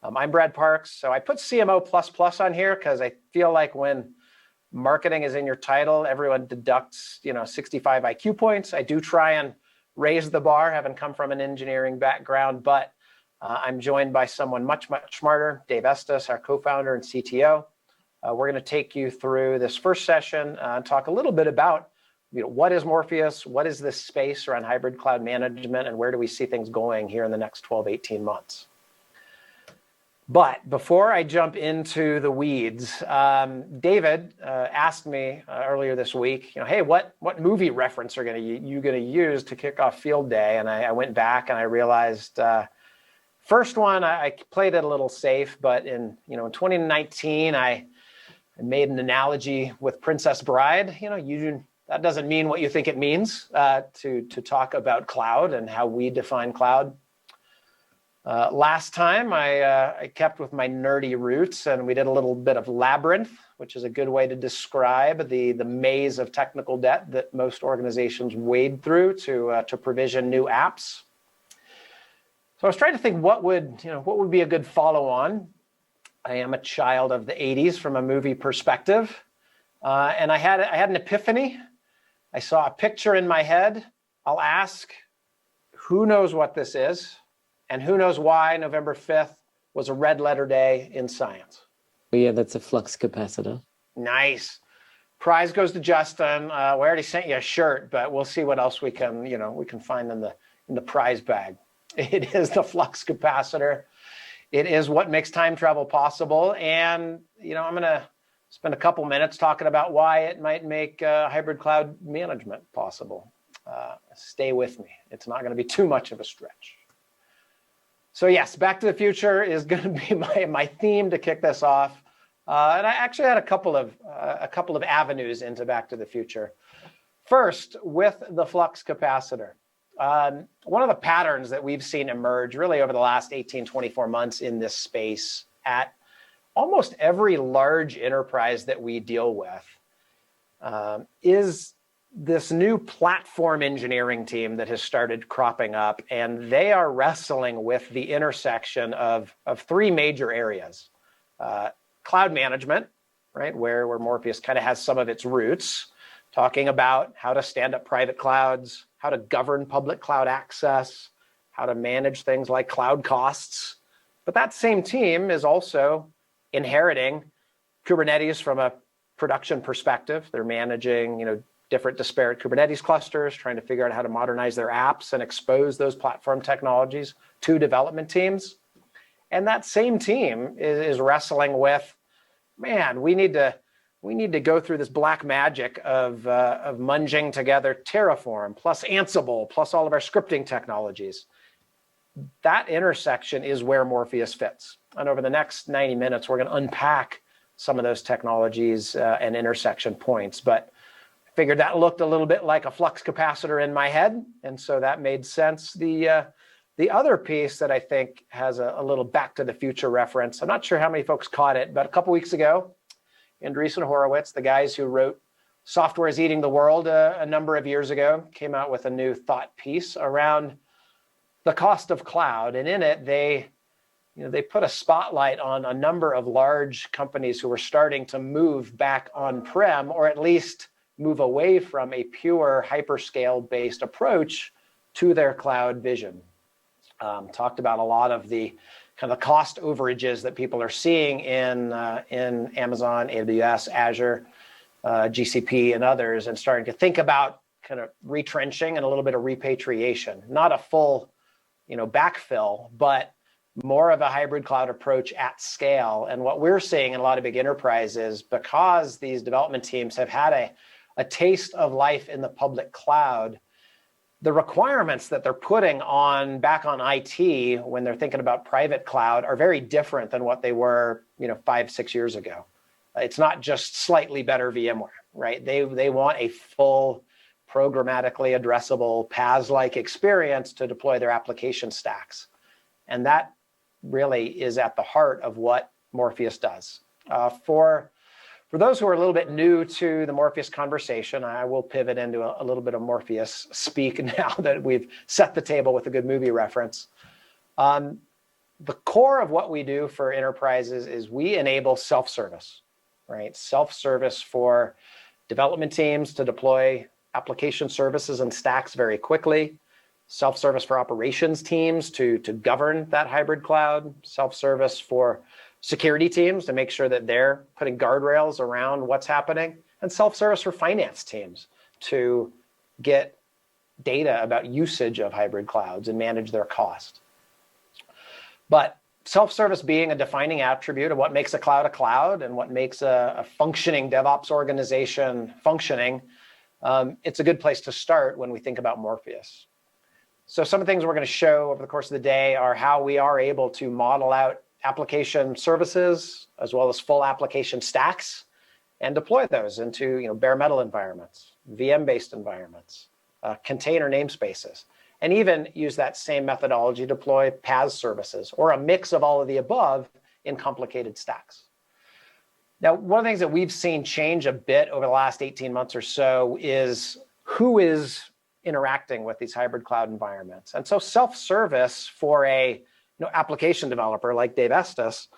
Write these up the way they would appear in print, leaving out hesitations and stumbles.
I'm Brad Parks. So I put CMO++ on here because I feel like when marketing is in your title, everyone deducts 65 IQ points. I do try and raise the bar, having come from an engineering background, but I'm joined by someone much, much smarter, Dave Estes, our co-founder and CTO. We're going to take you through this first session and talk a little bit about what is Morpheus, what is this space around hybrid cloud management, and where do we see things going here in the next 12, 18 months. But before I jump into the weeds, David asked me earlier this week, hey, what movie reference are you going to use to kick off field day? And I went back and I realized, first one, I played it a little safe, but in 2019, I made an analogy with Princess Bride. That doesn't mean what you think it means to talk about cloud and how we define cloud. Last time, I kept with my nerdy roots, and we did a little bit of labyrinth, which is a good way to describe the maze of technical debt that most organizations wade through to provision new apps. So I was trying to think what would be a good follow-on. I am a child of the 80s from a movie perspective, and I had an epiphany. I saw a picture in my head. I'll ask, who knows what this is? And who knows why November 5th was a red letter day in science? Oh, yeah, that's a flux capacitor. Nice. Prize goes to Justin. We already sent you a shirt, but we'll see what else we can find in the prize bag. It is the flux capacitor. It is what makes time travel possible. And I'm going to spend a couple minutes talking about why it might make hybrid cloud management possible. Stay with me. It's not going to be too much of a stretch. So yes, Back to the Future is going to be my theme to kick this off, and I actually had a couple of avenues into Back to the Future. First, with the flux capacitor, one of the patterns that we've seen emerge really over the last 18, 24 months in this space at almost every large enterprise that we deal with is this new platform engineering team that has started cropping up, and they are wrestling with the intersection of three major areas. Cloud management, right, where Morpheus kind of has some of its roots, talking about how to stand up private clouds, how to govern public cloud access, how to manage things like cloud costs. But that same team is also inheriting Kubernetes from a production perspective. They're managing, different disparate Kubernetes clusters, trying to figure out how to modernize their apps and expose those platform technologies to development teams. And that same team is wrestling with, man, we need to go through this black magic of munging together Terraform plus Ansible plus all of our scripting technologies. That intersection is where Morpheus fits. And over the next 90 minutes, we're going to unpack some of those technologies and intersection points. But figured that looked a little bit like a flux capacitor in my head, and so that made sense. The other piece that I think has a little Back to the Future reference, I'm not sure how many folks caught it, but a couple weeks ago, Andreessen Horowitz, the guys who wrote Software is Eating the World a number of years ago, came out with a new thought piece around the cost of cloud, and in it they put a spotlight on a number of large companies who were starting to move back on-prem, or at least move away from a pure hyperscale-based approach to their cloud vision. Talked about a lot of the kind of cost overages that people are seeing in Amazon, AWS, Azure, GCP, and others, and starting to think about kind of retrenching and a little bit of repatriation. Not a full, backfill, but more of a hybrid cloud approach at scale. And what we're seeing in a lot of big enterprises, because these development teams have had a taste of life in the public cloud, the requirements that they're putting back on IT when they're thinking about private cloud are very different than what they were, 5-6 years ago. It's not just slightly better VMware, right? They want a full programmatically addressable PaaS-like experience to deploy their application stacks. And that really is at the heart of what Morpheus does. For those who are a little bit new to the Morpheus conversation, I will pivot into a little bit of Morpheus speak now that we've set the table with a good movie reference. the core of what we do for enterprises is we enable self-service, right? Self-service for development teams to deploy application services and stacks very quickly, self-service for operations teams to govern that hybrid cloud, self-service for security teams to make sure that they're putting guardrails around what's happening, and self-service for finance teams to get data about usage of hybrid clouds and manage their cost. But self-service being a defining attribute of what makes a cloud and what makes a functioning DevOps organization functioning, it's a good place to start when we think about Morpheus. So some of the things we're going to show over the course of the day are how we are able to model out application services as well as full application stacks and deploy those into bare metal environments, VM-based environments, container namespaces, and even use that same methodology to deploy PaaS services or a mix of all of the above in complicated stacks. Now, one of the things that we've seen change a bit over the last 18 months or so is who is interacting with these hybrid cloud environments. And so self-service for a application developer like Dave Estes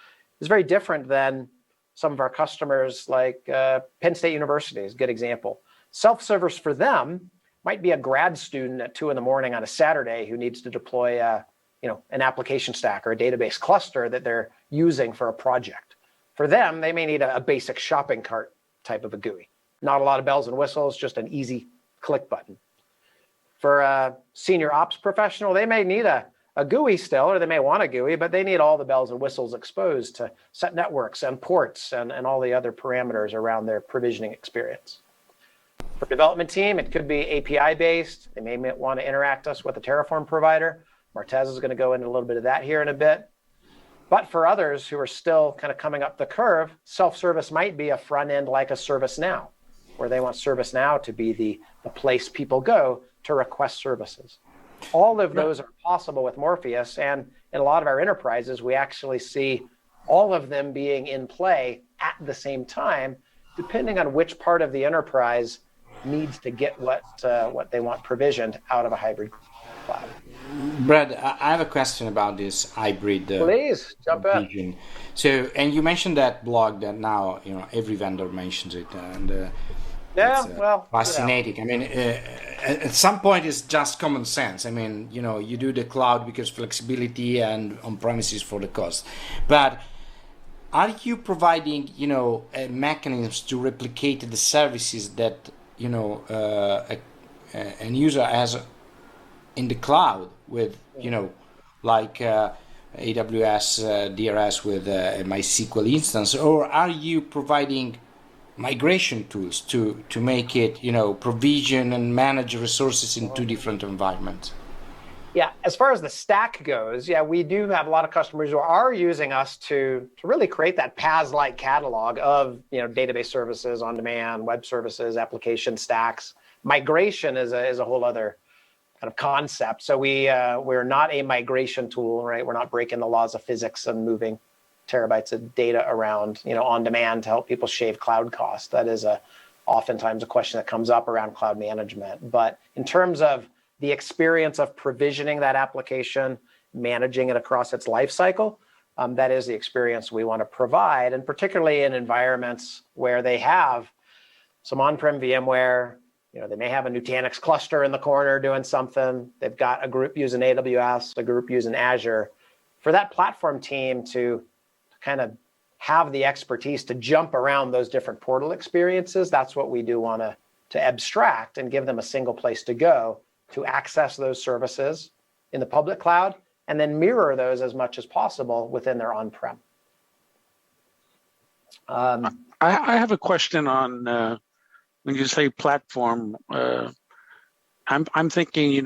is very different than some of our customers like Penn State University is a good example. Self-service for them might be a grad student at 2 in the morning on a Saturday who needs to deploy an application stack or a database cluster that they're using for a project. For them, they may need a basic shopping cart type of a GUI. Not a lot of bells and whistles, just an easy click button. For a senior ops professional, they may need a GUI still, or they may want a GUI, but they need all the bells and whistles exposed to set networks and ports and all the other parameters around their provisioning experience. For development team, it could be API-based. They may want to interact us with a Terraform provider. Martez is going to go into a little bit of that here in a bit. But for others who are still kind of coming up the curve, self-service might be a front end like a ServiceNow, where they want ServiceNow to be the place people go to request services. All of those are possible with Morpheus, and in a lot of our enterprises, we actually see all of them being in play at the same time, depending on which part of the enterprise needs to get what they want provisioned out of a hybrid cloud. Brad, I have a question about this hybrid. Please jump in. So, and you mentioned that blog that now every vendor mentions it, and fascinating. I mean, at some point, it's just common sense. I mean, you do the cloud because flexibility and on premises for the cost, but are you providing mechanisms to replicate the services that an user has in the cloud with like AWS DRS with a MySQL instance, or are you providing migration tools to make it provision and manage resources in 2 different environments? Yeah, as far as the stack goes, we do have a lot of customers who are using us to really create that PaaS-like catalog of database services, on-demand, web services, application stacks. Migration is a whole other kind of concept. So we're not a migration tool, right? We're not breaking the laws of physics and moving terabytes of data around on demand to help people shave cloud costs. That is oftentimes a question that comes up around cloud management. But in terms of the experience of provisioning that application, managing it across its life cycle, that is the experience we want to provide, and particularly in environments where they have some on-prem VMware, they may have a Nutanix cluster in the corner doing something, they've got a group using AWS, a group using Azure. For that platform team to kind of have the expertise to jump around those different portal experiences, that's what we do want to abstract and give them a single place to go to access those services in the public cloud, and then mirror those as much as possible within their on-prem. I have a question on when you say platform. I'm thinking,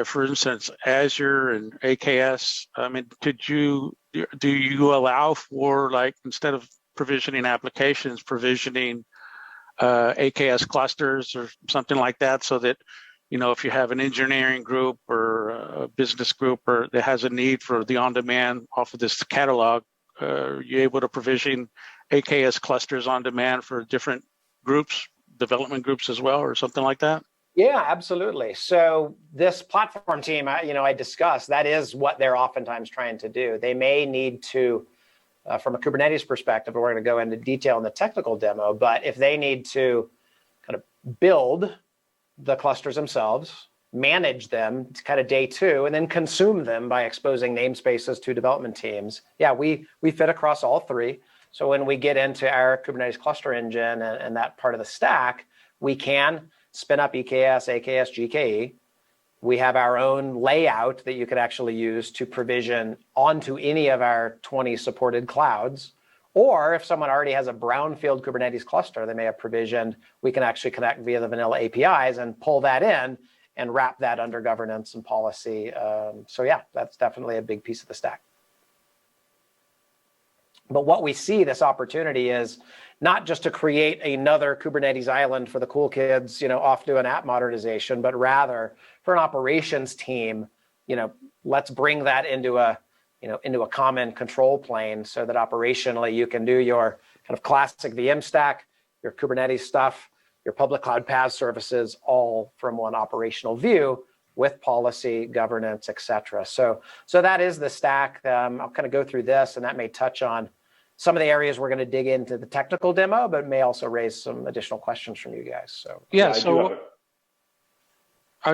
for instance, Azure and AKS. I mean, do you allow for, like, instead of provisioning applications, provisioning AKS clusters or something like that, so that if you have an engineering group or a business group or that has a need for the on-demand off of this catalog, you're able to provision AKS clusters on demand for different groups, development groups as well, or something like that? Yeah, absolutely. So this platform team, I discussed, that is what they're oftentimes trying to do. They may need to, from a Kubernetes perspective, we're going to go into detail in the technical demo, but if they need to kind of build the clusters themselves, manage them kind of day two, and then consume them by exposing namespaces to development teams, yeah, we fit across all three. So when we get into our Kubernetes cluster engine and that part of the stack, we can spin up EKS, AKS, GKE. We have our own layout that you could actually use to provision onto any of our 20 supported clouds. Or if someone already has a brownfield Kubernetes cluster they may have provisioned, we can actually connect via the vanilla APIs and pull that in and wrap that under governance and policy. So yeah, that's definitely a big piece of the stack. But what we see this opportunity is not just to create another Kubernetes island for the cool kids, off doing app modernization, but rather for an operations team, let's bring that into a common control plane so that operationally you can do your kind of classic VM stack, your Kubernetes stuff, your public cloud PaaS services, all from one operational view with policy, governance, et cetera. So that is the stack. I'll kind of go through this, and that may touch on some of the areas we're going to dig into the technical demo, but may also raise some additional questions from you guys. So yeah, so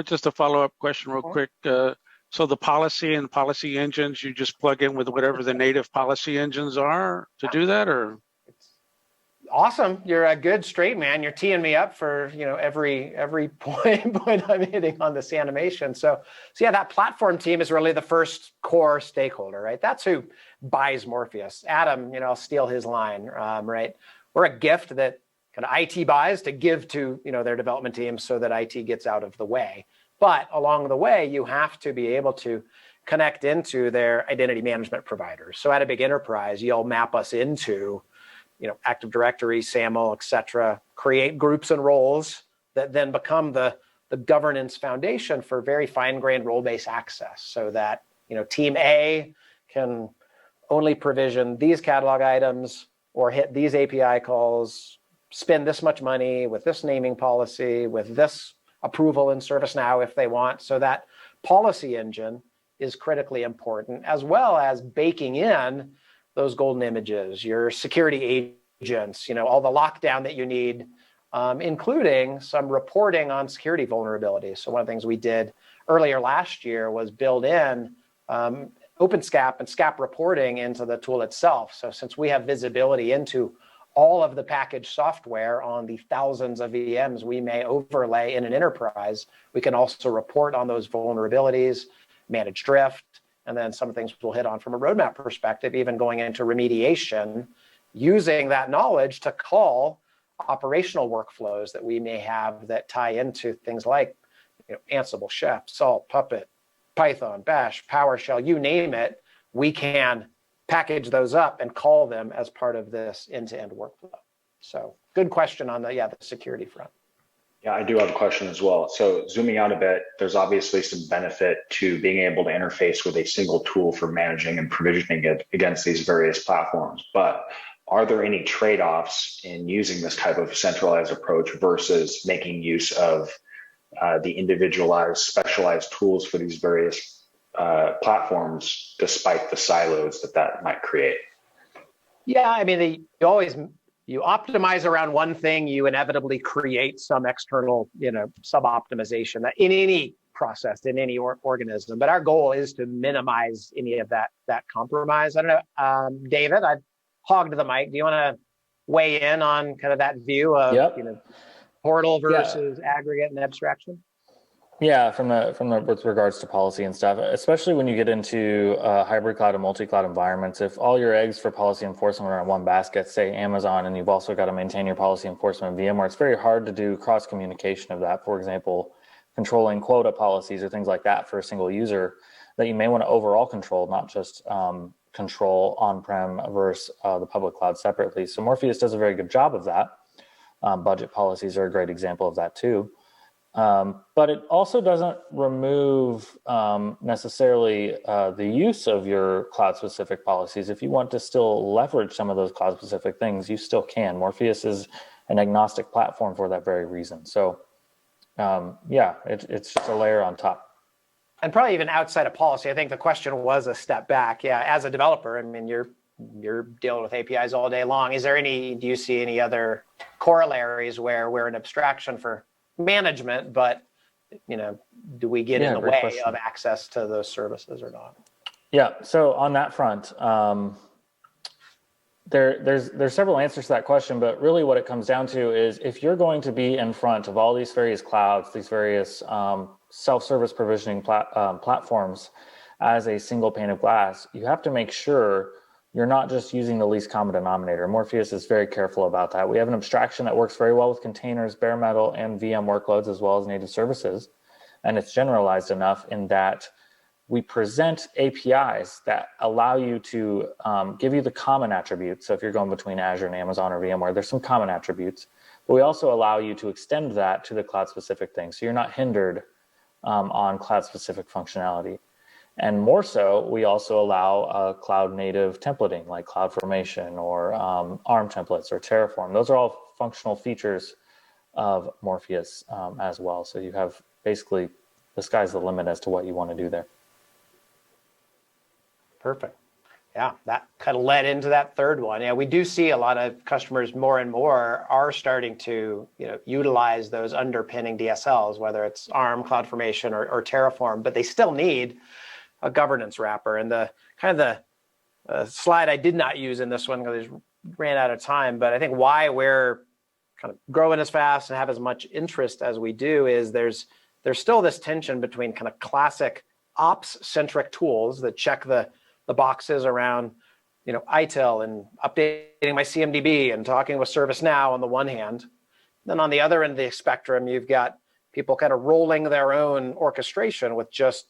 just a follow-up question real quick. So the policy and policy engines, you just plug in with whatever the native policy engines are to do that, or? Awesome. You're a good straight man. You're teeing me up for every point I'm hitting on this animation. So yeah, that platform team is really the first core stakeholder, right? That's who buys Morpheus. Adam, I'll steal his line, right? We're a gift that kind of IT buys to give to their development team so that IT gets out of the way. But along the way, you have to be able to connect into their identity management providers. So at a big enterprise, you'll map us into Active Directory, SAML, et cetera, create groups and roles that then become the governance foundation for very fine-grained role-based access so that, team A can only provision these catalog items or hit these API calls, spend this much money with this naming policy, with this approval in ServiceNow if they want. So that policy engine is critically important, as well as baking in those golden images, your security agents, all the lockdown that you need, including some reporting on security vulnerabilities. So one of the things we did earlier last year was build in OpenSCAP and SCAP reporting into the tool itself. So since we have visibility into all of the packaged software on the thousands of VMs we may overlay in an enterprise, we can also report on those vulnerabilities, manage drift, and then some things we'll hit on from a roadmap perspective, even going into remediation, using that knowledge to call operational workflows that we may have that tie into things like Ansible, Chef, Salt, Puppet, Python, Bash, PowerShell, you name it. We can package those up and call them as part of this end-to-end workflow. So good question on the security front. Yeah, I do have a question as well. So zooming out a bit, there's obviously some benefit to being able to interface with a single tool for managing and provisioning it against these various platforms. But are there any trade-offs in using this type of centralized approach versus making use of the individualized, specialized tools for these various platforms, despite the silos that might create? Yeah, I mean, you optimize around one thing, you inevitably create some external, sub-optimization in any process, in any organism. But our goal is to minimize any of that compromise. I don't know, David, I've hogged the mic. Do you want to weigh in on kind of that view of, portal versus aggregate and abstraction? Yeah, from the with regards to policy and stuff, especially when you get into hybrid cloud and multi-cloud environments, if all your eggs for policy enforcement are in one basket, say Amazon, and you've also got to maintain your policy enforcement in VMware, it's very hard to do cross-communication of that. For example, controlling quota policies or things like that for a single user that you may want to overall control, not just control on-prem versus the public cloud separately. So Morpheus does a very good job of that. Budget policies are a great example of that too. But it also doesn't remove necessarily the use of your cloud-specific policies. If you want to still leverage some of those cloud-specific things, you still can. Morpheus is an agnostic platform for that very reason. So yeah, it's just a layer on top. And probably even outside of policy, I think the question was a step back. Yeah, as a developer, I mean, you're dealing with APIs all day long. Do you see any other corollaries where we're an abstraction for management, but do we get in the way question. of access to those services or not? Yeah, so on that front, there's several answers to that question, but really what it comes down to is if you're going to be in front of all these various clouds, these various self-service provisioning platforms as a single pane of glass, you have to make sure you're not just using the least common denominator. Morpheus is very careful about that. We have an abstraction that works very well with containers, bare metal, and VM workloads, as well as native services. And it's generalized enough in that we present APIs that allow you to give you the common attributes. So if you're going between Azure and Amazon or VMware, there's some common attributes. But we also allow you to extend that to the cloud-specific things. So you're not hindered on cloud-specific functionality. And more so, we also allow cloud-native templating like CloudFormation or ARM templates or Terraform. Those are all functional features of Morpheus as well. So you have basically the sky's the limit as to what you want to do there. Perfect. Yeah, that kind of led into that third one. Yeah, we do see a lot of customers more and more are starting to utilize those underpinning DSLs, whether it's ARM, CloudFormation, or Terraform, but they still need a governance wrapper. And the slide I did not use in this one because I ran out of time, but I think why we're kind of growing as fast and have as much interest as we do is there's still this tension between kind of classic ops-centric tools that check the boxes around ITIL and updating my CMDB and talking with ServiceNow on the one hand. Then on the other end of the spectrum, you've got people kind of rolling their own orchestration with just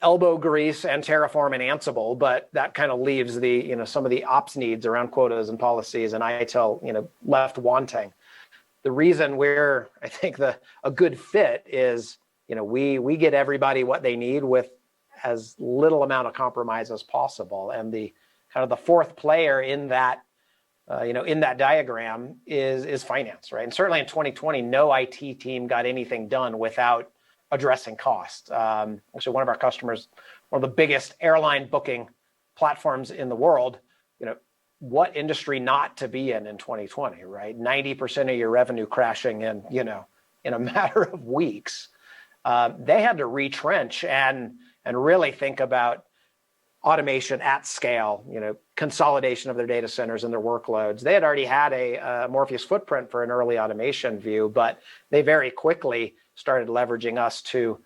elbow grease and Terraform and Ansible, but that kind of leaves the some of the ops needs around quotas and policies and ITIL left wanting. The reason I think a good fit is we get everybody what they need with as little amount of compromise as possible, and the kind of the fourth player in that in that diagram is finance, right? And certainly in 2020, no IT team got anything done without addressing cost. Actually, one of our customers, one of the biggest airline booking platforms in the world, what industry not to be in 2020, right? 90% of your revenue crashing in a matter of weeks. They had to retrench and really think about automation at scale, consolidation of their data centers and their workloads. They had already had a Morpheus footprint for an early automation view, but they very quickly started leveraging us to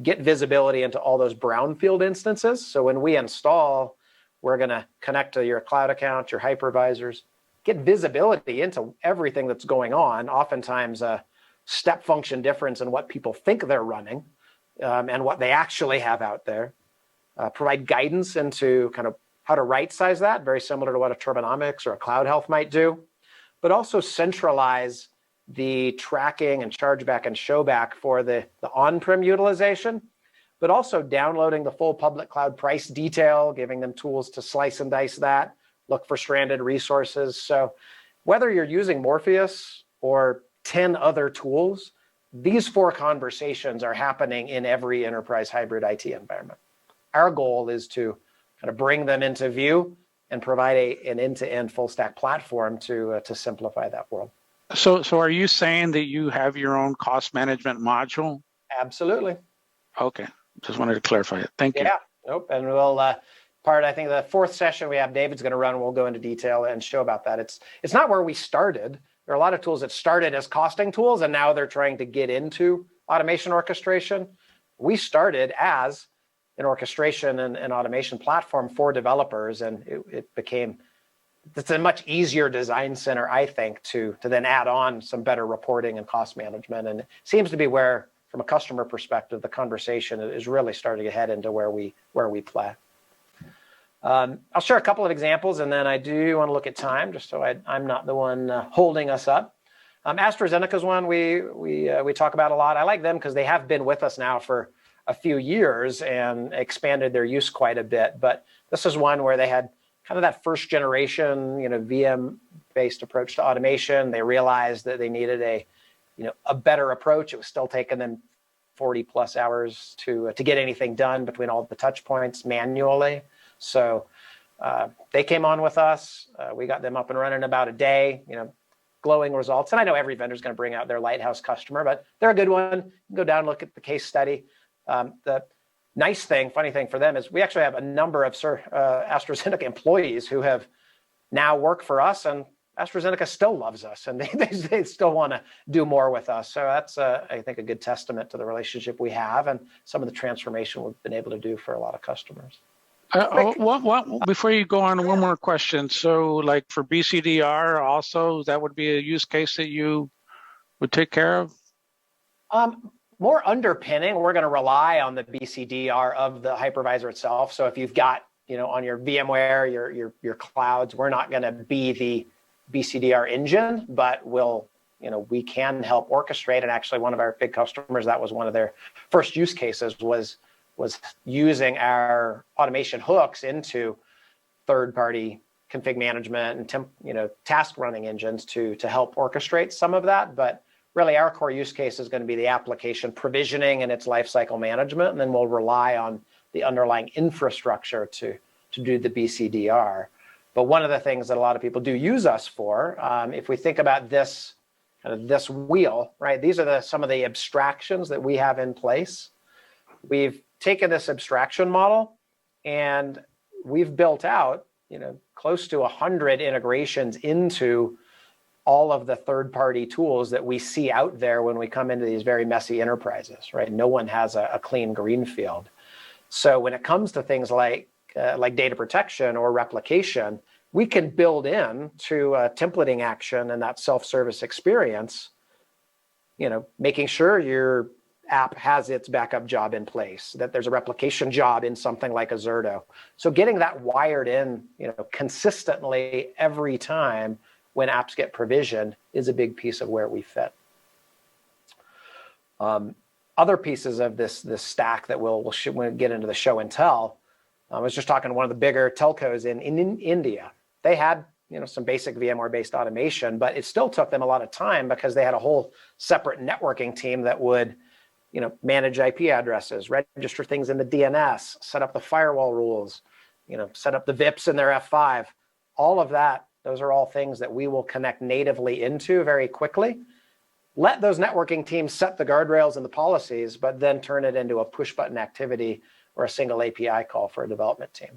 get visibility into all those brownfield instances. So when we install, we're going to connect to your cloud account, your hypervisors, get visibility into everything that's going on, oftentimes a step function difference in what people think they're running and what they actually have out there. Provide guidance into kind of how to right size that, very similar to what a Turbonomics or a Cloud Health might do, but also centralize the tracking and chargeback and showback for the on-prem utilization, but also downloading the full public cloud price detail, giving them tools to slice and dice that, look for stranded resources. So whether you're using Morpheus or 10 other tools, these four conversations are happening in every enterprise hybrid IT environment. Our goal is to kind of bring them into view and provide an end-to-end full stack platform to simplify that world. So are you saying that you have your own cost management module? Absolutely. Okay, just wanted to clarify it. Thank you. Yeah, nope. And we'll I think the fourth session we have David's going to run, we'll go into detail and show about that. It's not where we started. There are a lot of tools that started as costing tools, and now they're trying to get into automation orchestration. We started as an orchestration and automation platform for developers, and it's a much easier design center, I think, to then add on some better reporting and cost management. And it seems to be where, from a customer perspective, the conversation is really starting to head into where we play. I'll share a couple of examples, and then I do want to look at time, just so I'm not the one holding us up. AstraZeneca's one we talk about a lot. I like them because they have been with us now for a few years and expanded their use quite a bit. But this is one where they had kind of that first generation, VM-based approach to automation. They realized that they needed a a better approach. It was still taking them 40 plus hours to get anything done between all the touch points manually. So they came on with us. We got them up and running in about a day, glowing results. And I know every vendor is going to bring out their lighthouse customer, but they're a good one. You can go down and look at the case study. The funny thing for them is we actually have a number of AstraZeneca employees who have now worked for us, and AstraZeneca still loves us, and they still want to do more with us. So that's, I think, a good testament to the relationship we have and some of the transformation we've been able to do for a lot of customers. Before you go on, one more question. So like for BCDR also, that would be a use case that you would take care of? More underpinning, we're going to rely on the BCDR of the hypervisor itself. So if you've got, on your VMware, your clouds, we're not going to be the BCDR engine, but we can help orchestrate. And actually one of our big customers, that was one of their first use cases, was using our automation hooks into third-party config management and task running engines to help orchestrate some of that. But really our core use case is going to be the application provisioning and its lifecycle management, and then we'll rely on the underlying infrastructure to do the BCDR. But one of the things that a lot of people do use us for, if we think about this wheel, right? These are some of the abstractions that we have in place. We've taken this abstraction model and we've built out, close to 100 integrations into all of the third-party tools that we see out there when we come into these very messy enterprises, right? No one has a clean greenfield. So when it comes to things like data protection or replication, we can build in to a templating action and that self-service experience, making sure your app has its backup job in place, that there's a replication job in something like a Zerto. So getting that wired in, consistently every time when apps get provisioned is a big piece of where we fit. Other pieces of this stack that we'll get into the show and tell. I was just talking to one of the bigger telcos in India. They had some basic VMware-based automation, but it still took them a lot of time because they had a whole separate networking team that would manage IP addresses, register things in the DNS, set up the firewall rules, set up the VIPs in their F5. All of that, those are all things that we will connect natively into very quickly. Let those networking teams set the guardrails and the policies, but then turn it into a push button activity or a single API call for a development team.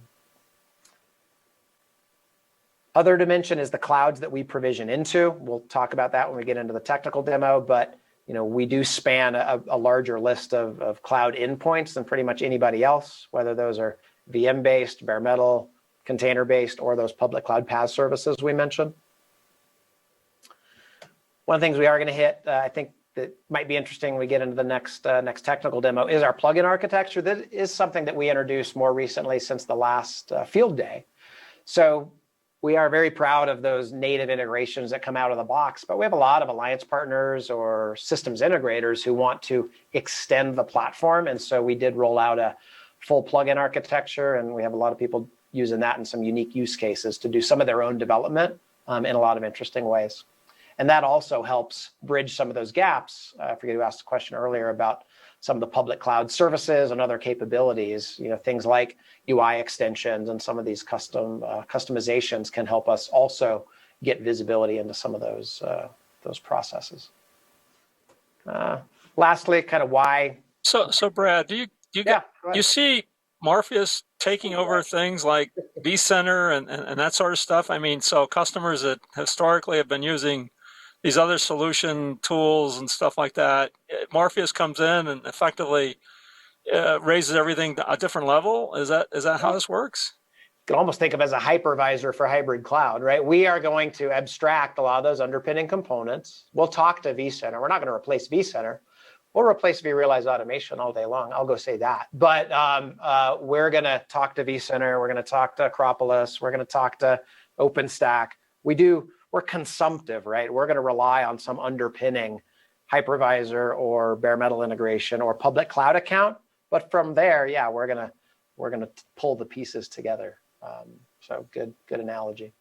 Other dimension is the clouds that we provision into. We'll talk about that when we get into the technical demo, but we do span a larger list of cloud endpoints than pretty much anybody else, whether those are VM-based, bare metal, container-based, or those public cloud PaaS services we mentioned. One of the things we are going to hit, I think that might be interesting when we get into the next technical demo, is our plugin architecture. That is something that we introduced more recently since the last field day. So we are very proud of those native integrations that come out of the box, but we have a lot of alliance partners or systems integrators who want to extend the platform. And so we did roll out a full plugin architecture, and we have a lot of people using that in some unique use cases to do some of their own development in a lot of interesting ways. And that also helps bridge some of those gaps. I forget who asked the question earlier about some of the public cloud services and other capabilities, things like UI extensions and some of these customizations can help us also get visibility into some of those processes. Lastly, kind of why. So Brad, do you see Morpheus taking over things like vCenter and that sort of stuff? I mean, so customers that historically have been using these other solution tools and stuff like that, Morpheus comes in and effectively raises everything to a different level. Is that how this works? You can almost think of it as a hypervisor for hybrid cloud, right? We are going to abstract a lot of those underpinning components. We'll talk to vCenter. We're not going to replace vCenter. We'll replace vRealize automation all day long. I'll go say that. But we're going to talk to vCenter. We're going to talk to Acropolis. We're going to talk to OpenStack. We're consumptive, right? We're going to rely on some underpinning hypervisor or bare metal integration or public cloud account. But from there, yeah, we're going to pull the pieces together. So good analogy.